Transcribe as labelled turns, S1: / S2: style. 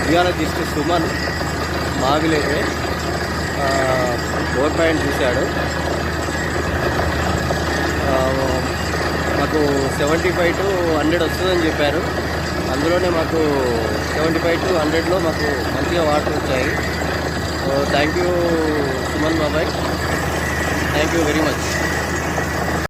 S1: Geologist Suman మా విలేజే bore point చూశాడు. మాకు 75 to 100 వస్తుందని చెప్పారు. అందులోనే మాకు 75 to 100లో మాకు మంచిగా వాటర్ వచ్చాయి. సో థ్యాంక్ యూ సుమన్ బాబాయ్, థ్యాంక్ యూ వెరీ మచ్.